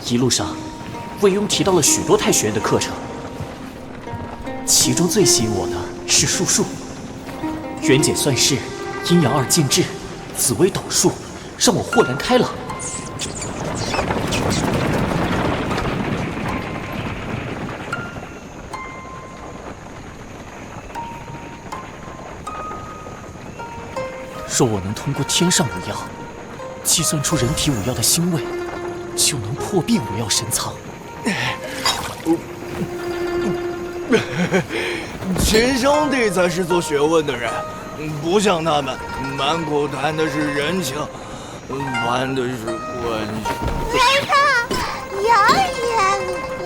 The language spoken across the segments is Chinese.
一路上，魏庸提到了许多太学院的课程，其中最吸引我的是术数，元解算式、阴阳二进制、紫微斗数，让我豁然开朗。若我能通过天上五曜计算出人体五曜的星位，就能破壁五曜神藏。秦兄弟才是做学问的人，不像他们满口谈的是人情，玩的是关系。来吧，谣言魂。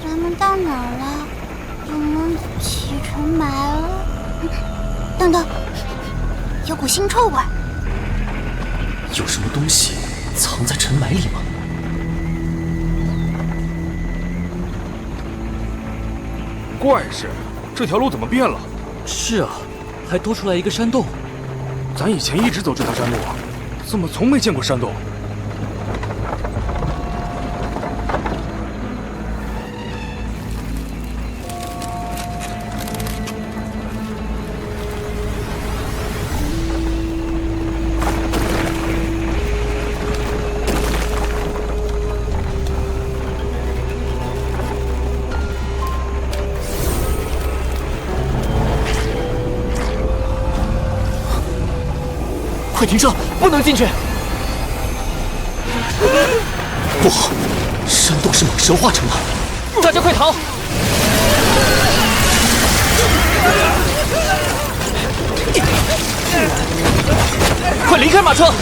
咱们到哪儿了？怎么启尘霾了？等等，有股腥臭味。有什么东西藏在尘霾里吗？怪事，这条路怎么变了？是啊，还多出来一个山洞。咱以前一直走这条山路啊，怎么从没见过山洞？快停车！不能进去！不好，山洞是蟒蛇化成的，大家快逃！快离开马车！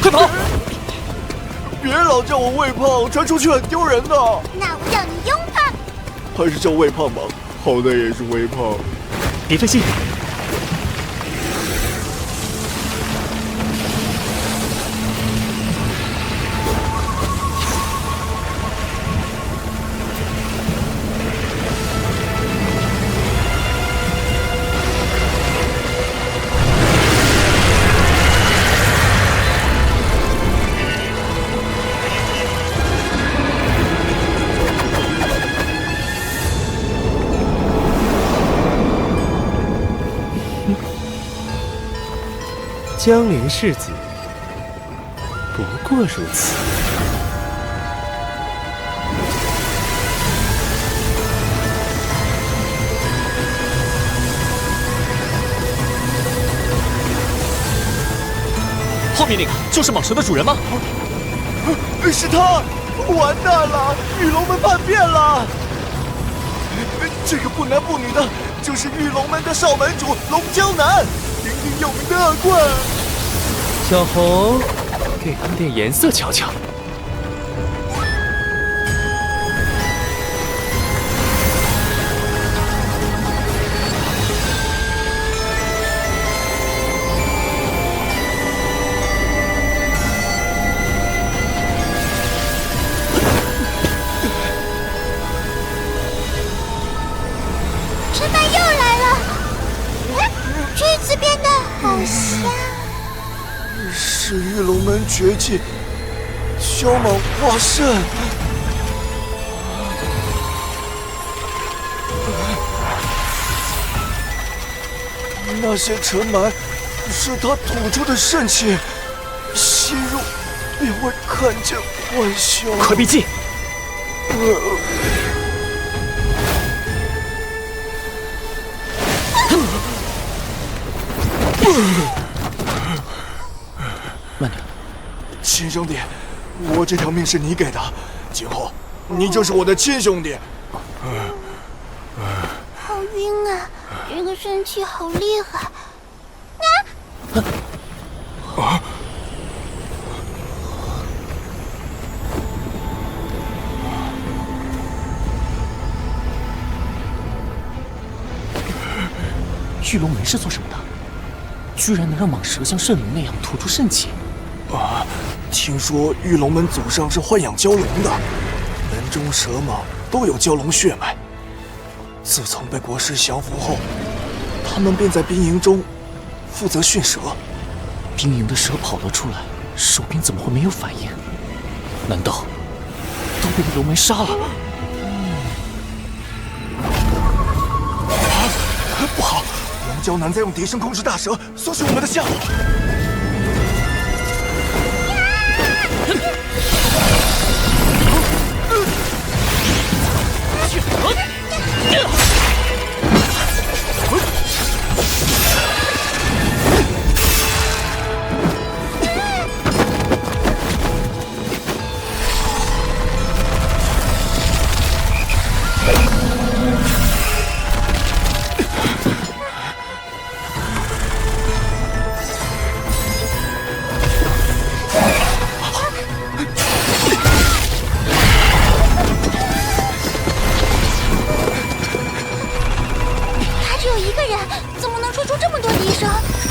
快跑！别老叫我魏胖，传出去很丢人的。那我叫你庸胖。还是叫魏胖吧，好歹也是魏胖。别分心。江陵世子，不过如此。后面那个就是蟒蛇的主人吗？是他！完蛋了，玉龙门叛变了！这个不男不女的，就是玉龙门的少门主龙江南，鼎鼎有名的恶棍。小红，给他们点颜色瞧瞧。尘霾又来了，这次变得好香。是玉龙门绝技蛟蟒化身。那些尘霾是他吐出的肾气，吸入，便会看见浣熊。快闭气！慢点，亲兄弟，我这条命是你给的，今后你就是我的亲兄弟。好晕啊！这个生气好厉害。玉龙门是做什么的？居然能让蟒蛇像圣龙那样吐出圣气。听说玉龙门祖上是豢养蛟龙的，门中蛇蟒都有蛟龙血脉。自从被国师降服后，他们便在兵营中负责驯蛇。兵营的蛇跑了出来，守兵怎么会没有反应？难道都被玉龙门杀了？不好！龙蛟男在用笛声控制大蛇，索取我们的下落。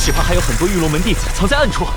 只怕还有很多玉龙门弟子藏在暗处。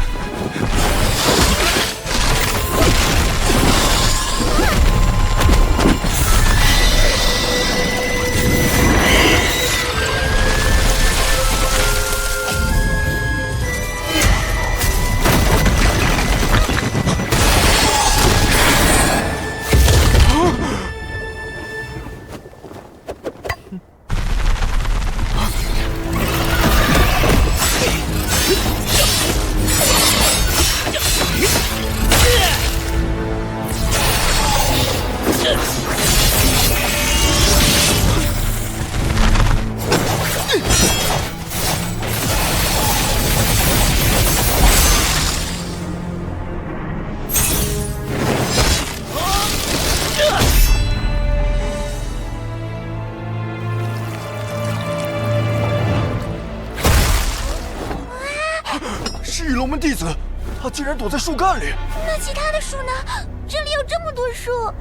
是玉龙门弟子，他竟然躲在树干里。那其他的树呢？这里有这么多树。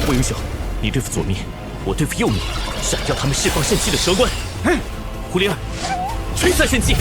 魏英雄，你对付左面，我对付右面，闪掉他们释放圣气的蛇关。胡灵儿，吹散圣气。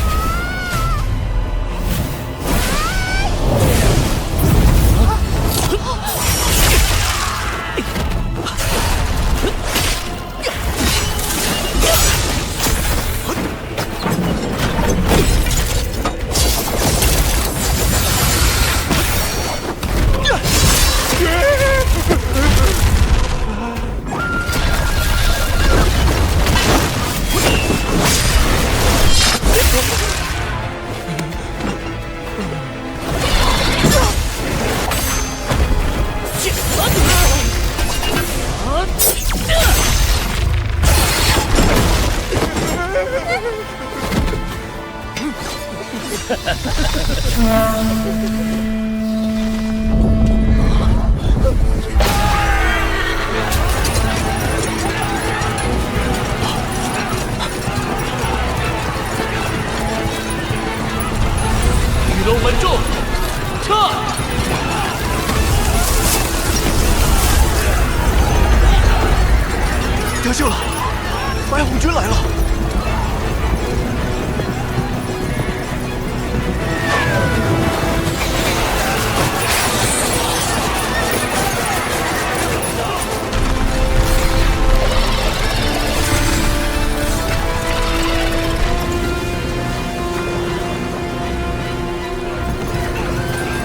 玉龙门众，撤！得救了！白虎军来了！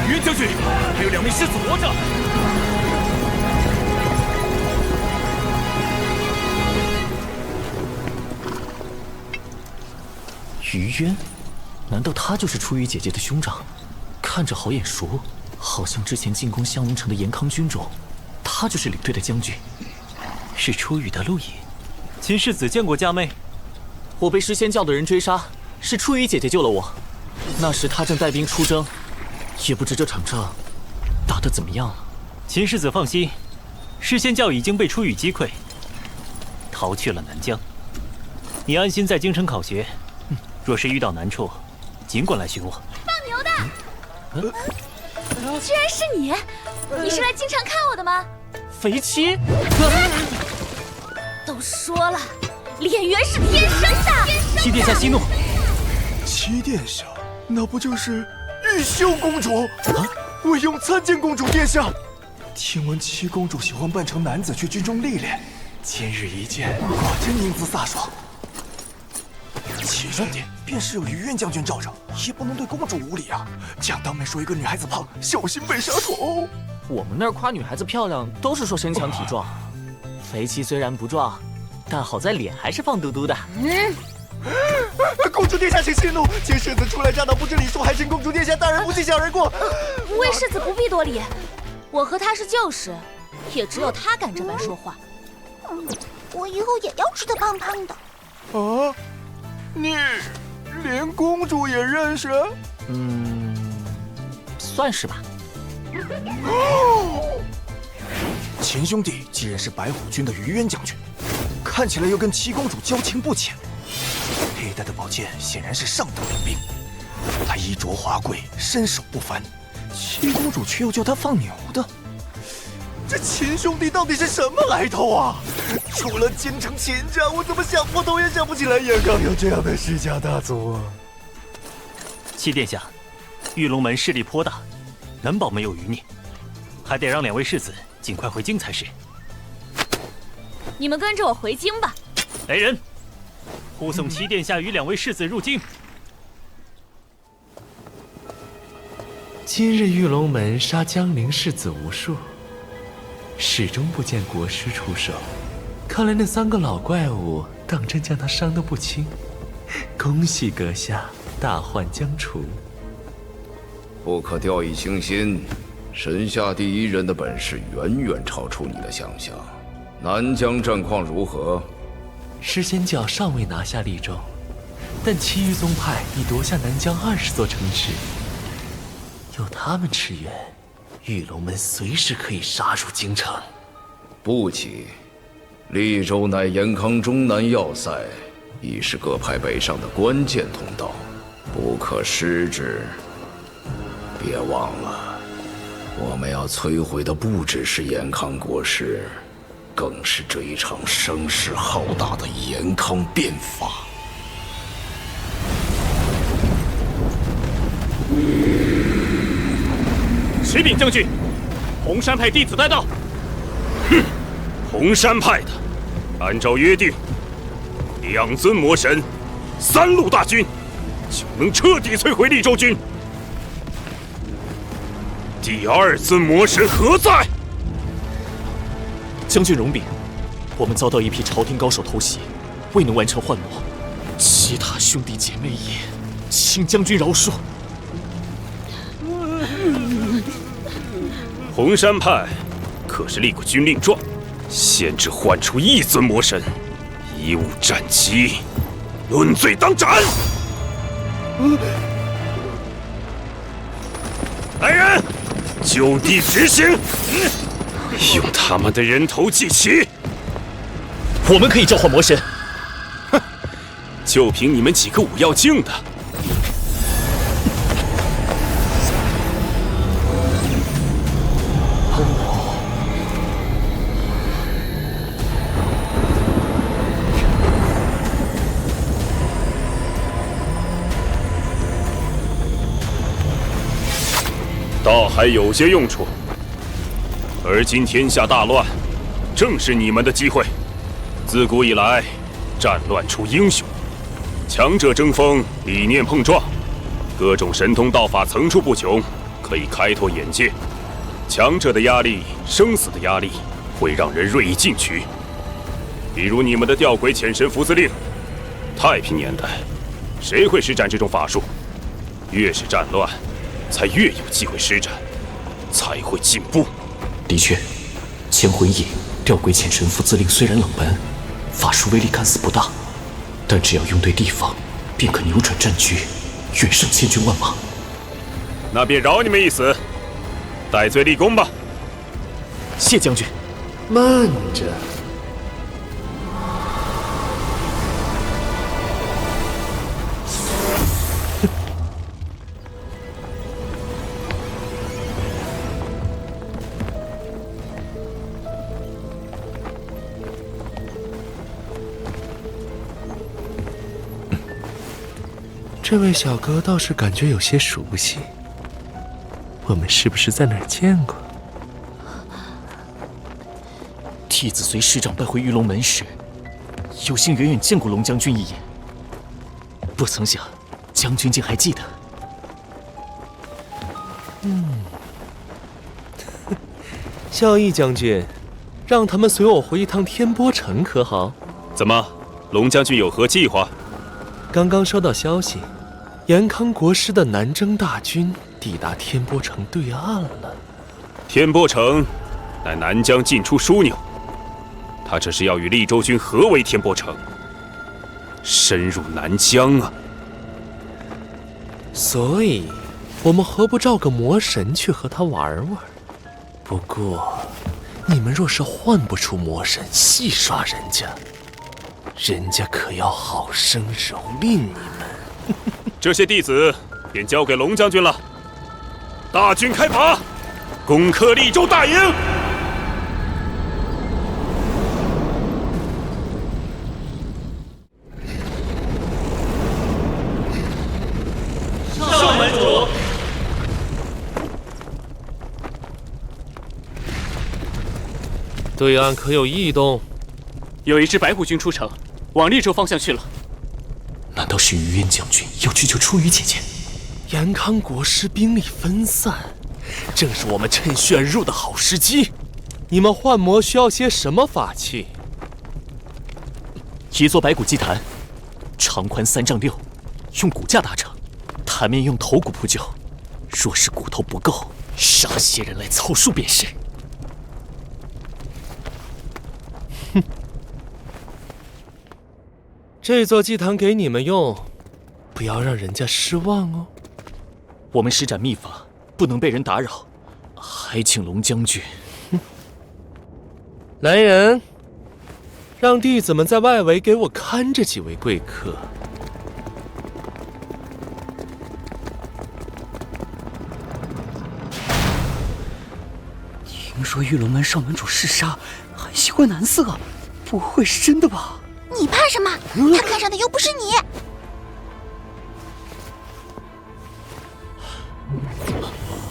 袁将军，还有2名士子活着。于渊，难道他就是初雨姐姐的兄长？看着好眼熟，好像之前进攻香龙城的延康军中，他就是领队的将军。是初雨的陆隐。秦世子见过家妹。我被诗仙教的人追杀，是初雨姐姐救了我。那时他正带兵出征，也不知这场仗打得怎么样了。秦世子放心，诗仙教已经被初雨击溃，逃去了南疆。你安心在京城考学。若是遇到难处，尽管来寻我。放牛的，居然是你！你是来京城看我的吗？肥七，都说了，脸圆是天生的。七殿下息怒。七殿下，那不就是玉秀公主？我用参见公主殿下。听闻七公主喜欢扮成男子去军中历练，今日一见，果真英姿飒爽。七兄弟，便是有于渊将军罩着，也不能对公主无礼啊！这样当面说一个女孩子胖，小心被杀头。我们那儿夸女孩子漂亮，都是说身强体壮。肥七虽然不壮，但好在脸还是胖嘟嘟的。公主殿下请息怒，秦世子初来乍到，不知礼数，还请公主殿下大人不计小人过。魏世子不必多礼，我和他是旧识，也只有他敢这般说话。我以后也要吃得胖胖的。啊？你连公主也认识？算是吧。秦兄弟既然是白虎军的于渊将军，看起来又跟七公主交情不浅。佩戴的宝剑显然是上等领兵，他衣着华贵，身手不凡，七公主却又叫他放牛的。这秦兄弟到底是什么来头啊？除了京城秦家，我怎么想不通也想不起来延康有这样的世家大族啊！七殿下，玉龙门势力颇大，难保没有余孽，还得让2位世子尽快回京才是。你们跟着我回京吧。来人，护送七殿下与2位世子入京。今日玉龙门杀江陵世子无数，始终不见国师出手。看来那3个老怪物当真将他伤得不轻。恭喜阁下，大患将除。不可掉以轻心，神下第1人的本事远远超出你的想象。南疆战况如何？诗仙教尚未拿下利州，但其余宗派已夺下南疆20座城池。有他们驰援，玉龙门随时可以杀入京城。不急，利州乃延康中南要塞，已是各派北上的关键通道，不可失之。别忘了，我们要摧毁的不只是延康国师，更是这一场声势浩大的延康变法。启禀将军，红山派弟子带到。哼，红山派的，按照约定，2尊魔神，3路大军，就能彻底摧毁利州军。第2尊魔神何在？将军容禀，我们遭到一批朝廷高手偷袭，未能完成幻魔。其他兄弟姐妹也，请将军饶恕。红山派可是立过军令状，限制唤出1尊魔神，贻误战机，论罪当斩。来人，就地执行，用他们的人头祭旗。我们可以召唤魔神。哼，就凭你们几个武要境的，还有些用处。而今天下大乱，正是你们的机会。自古以来，战乱出英雄，强者争锋，理念碰撞，各种神通道法层出不穷，可以开拓眼界。强者的压力，生死的压力，会让人锐意进取。比如你们的吊诡潜神符字令，太平年代，谁会施展这种法术？越是战乱，才越有机会施展，才会进步。的确，千魂引、吊诡潜神符字令虽然冷门，法术威力看似不大，但只要用对地方，便可扭转战局，远胜千军万马。那便饶你们一死，戴罪立功吧。谢将军。慢着。这位小哥倒是感觉有些熟悉，我们是不是在哪儿见过？弟子随师长拜会玉龙门时，有幸远远见过龙将军一眼，不曾想将军竟还记得。孝义将军，让他们随我回一趟天波城可好？怎么，龙将军有何计划？刚刚收到消息，延康国师的南征大军抵达天波城对岸了。天波城乃南疆进出枢纽，他这是要与利州军合围天波城，深入南疆啊！所以，我们何不召个魔神去和他玩玩？不过，你们若是换不出魔神，戏耍人家，人家可要好生蹂躏你们。这些弟子便交给龙将军了。大军开拔，攻克利州大营。上门主。对岸可有异动？有一支白虎军出城，往利州方向去了。难道是于渊将军要去救初雨姐姐？延康国师兵力分散，正是我们趁虚而入的好时机。你们幻魔需要些什么法器？一座白骨祭坛，长宽3丈6，用骨架搭成，坛面用头骨铺就。若是骨头不够，杀些人来凑数便是。这座祭坛给你们用，不要让人家失望哦。我们施展秘法，不能被人打扰，还请龙将军。来人，让弟子们在外围给我看着几位贵客。听说玉龙门少门主嗜杀，还喜欢男色，不会是真的吧？你怕什么？他看上的又不是你。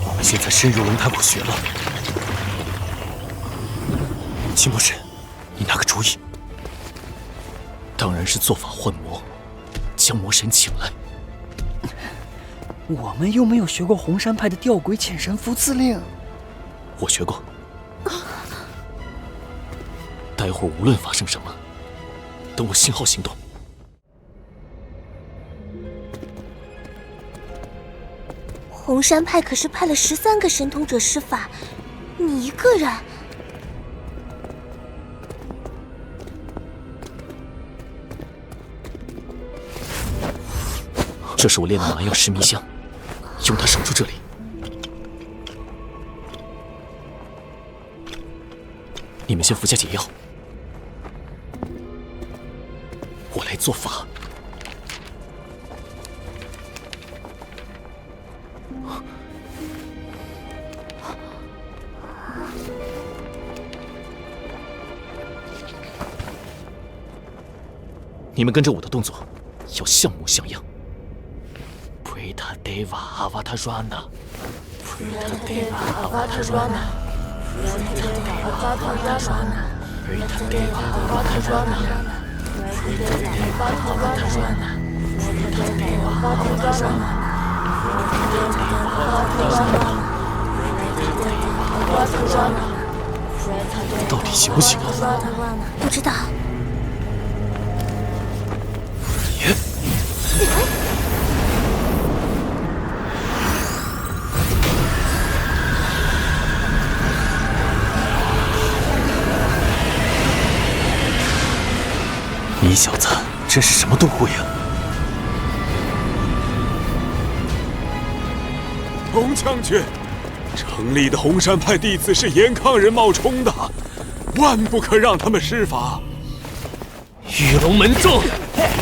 我们现在深入龙潭谷穴了。秦博士，你拿个主意。当然是做法幻魔，将魔神请来。我们又没有学过红山派的吊诡潜神符字令。我学过。待会儿无论发生什么，等我信号行动。红山派可是派了13个神通者施法，你一个人。这是我炼的麻药石迷香，用它守住这里。你们先服下解药，我来做法。你们跟着我的动作，要像模像样。Preta Deva Avatarana 到底行不行啊？不知道。你小子这是什么都会啊！洪将军，城里的红山派弟子是严抗人冒充的，万不可让他们施法。玉龙门众，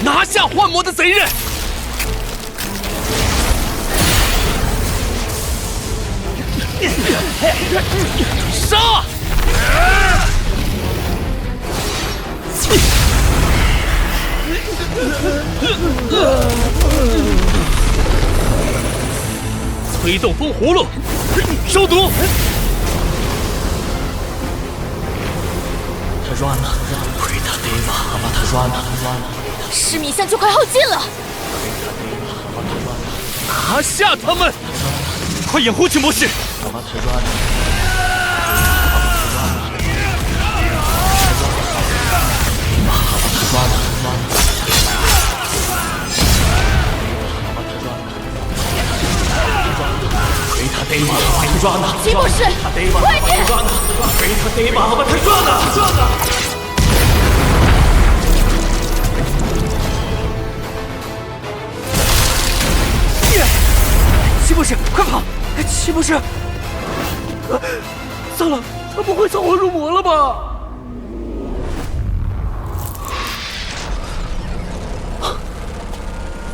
拿下幻魔的贼人！杀！催动风葫芦，收毒！他软了，亏他得吧，把他软了。10米香就快耗尽了，拿下他们！快掩护去魔士！齐博士，快点！齐博士，快跑！齐博士，糟了，他不会走火入魔了吧？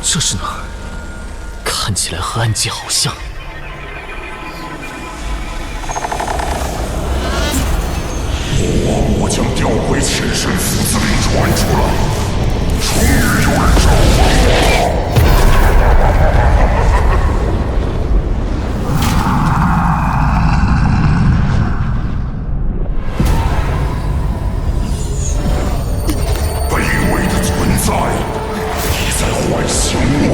这是哪儿？看起来和暗记好像。我将调回前身父子令传出来，终于有人召唤我。卑微的存在，你在唤醒我，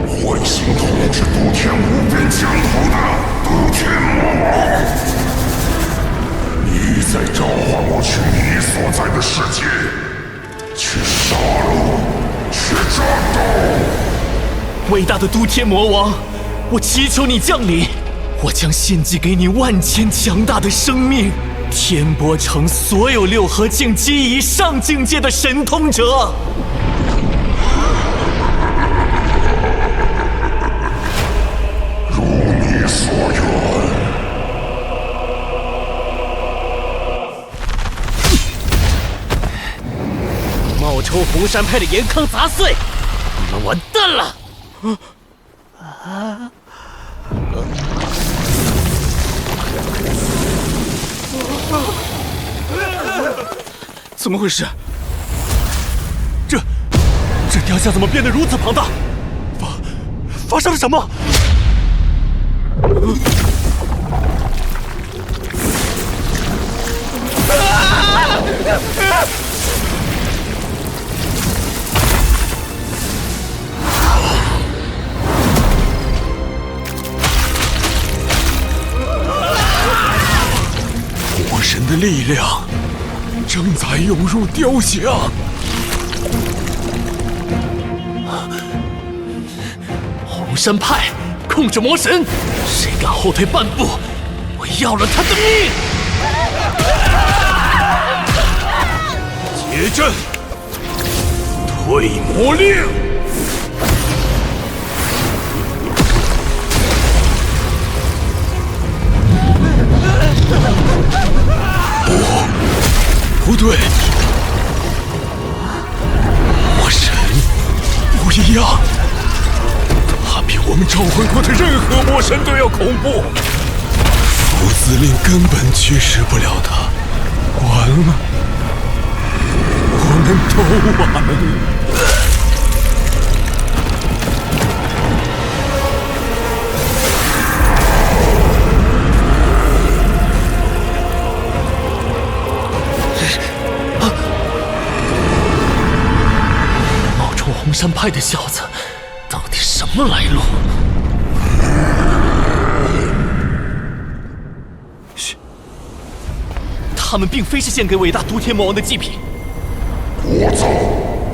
唤醒统治都天无边疆土的都天魔王。你在召唤我去你所在的世界，去杀戮，去战斗。伟大的都天魔王，我祈求你降临，我将献祭给你万千强大的生命，天波城所有6合境及以上境界的神通者。如你所愿。冒充红山派的严康杂碎，你们完蛋了！怎么回事？这雕像怎么变得如此庞大？发生了什么？魔神的力量正在涌入雕像。红山派控制魔神，谁敢后退半步，我要了他的命！结阵，退魔令。不对，魔神不一样，他比我们召唤过的任何魔神都要恐怖。父子令根本驱使不了他，完了，我们都完了。山派的小子到底什么来路？嘘，他们并非是献给伟大都天魔王的祭品。聒噪！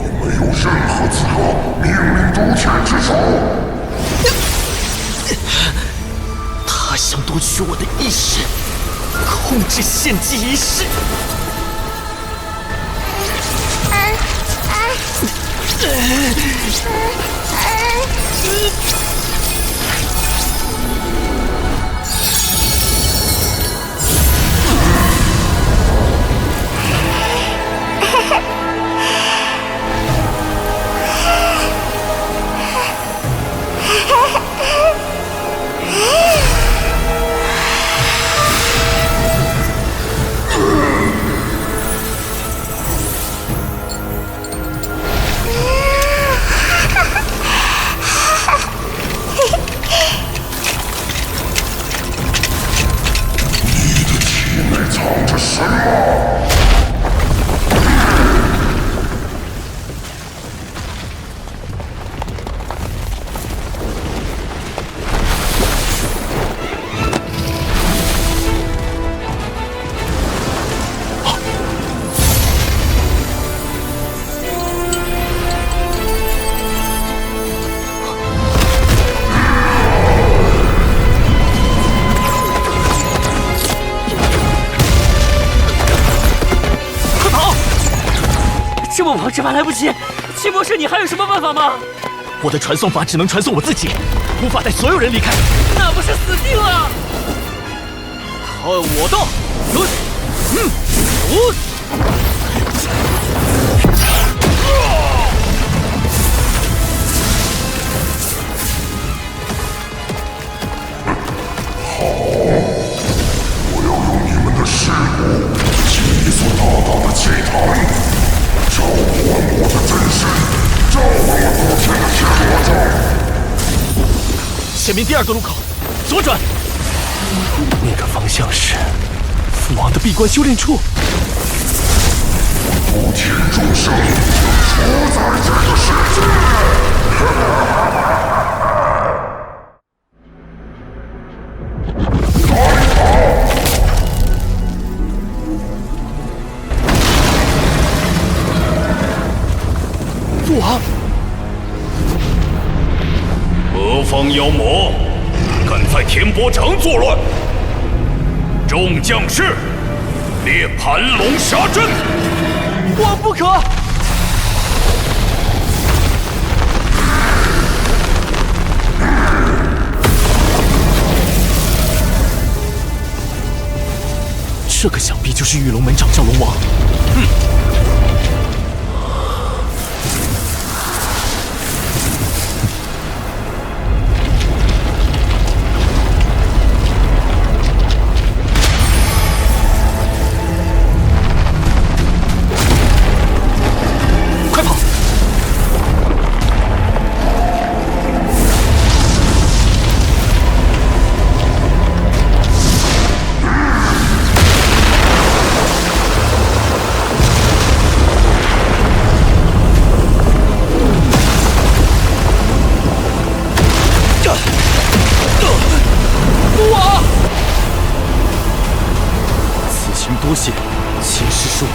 你没有任何资格命令都天之手。他想夺取我的意识，控制献祭仪式。藏着什么？这么忙，只怕来不及。七博士，你还有什么办法吗？我的传送法只能传送我自己，无法带所有人离开。那不是死定了？看我的！好，我要用你们的尸骨建一座大大的祭坛。召唤我的真身，召唤我都天的天魔杖。前面第2个路口，左转。那个方向是父王的闭关修炼处。都天众生就出在这个世界。父王，何方妖魔，敢在天波城作乱？众将士，列盘龙杀阵！万不可！这个想必就是御龙门掌教龙王。多谢秦师叔。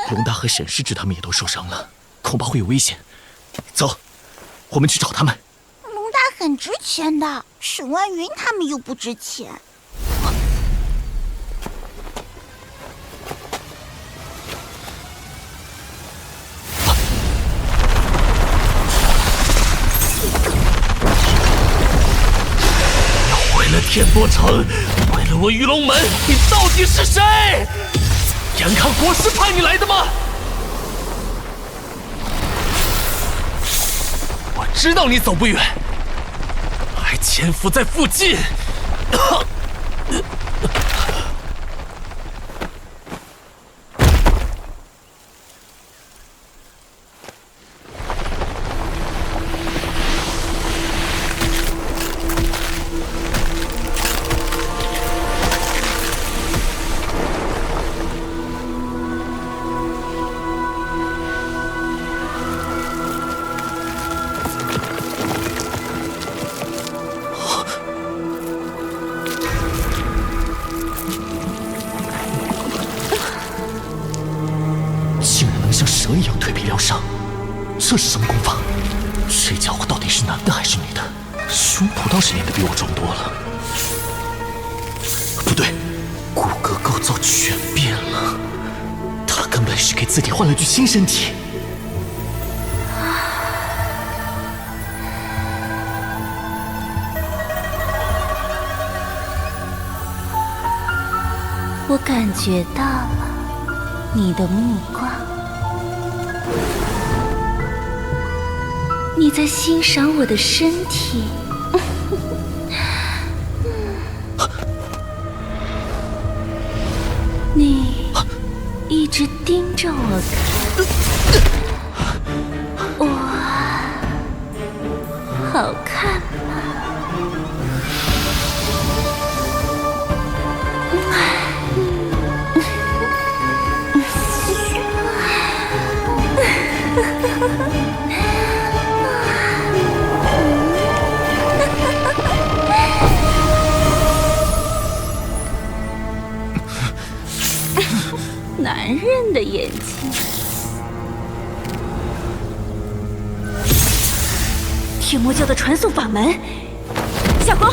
龙大和沈师侄他们也都受伤了，恐怕会有危险。走，我们去找他们。龙大很值钱的，沈万云他们又不值钱。为了天波城，为了我玉龙门，你到底是谁？延康国师派你来的吗？我知道你走不远，还潜伏在附近。蛇一样蜕皮疗伤，这是什么功法？这家伙到底是男的还是女的？胸脯倒是练得比我壮多了。不对，骨骼构造全变了，他根本是给自己换了具新身体。我感觉到了你的目光。你在欣赏我的身体，你一直盯着我看，我好看吗？男人的眼睛，天魔教的传送法门，下光。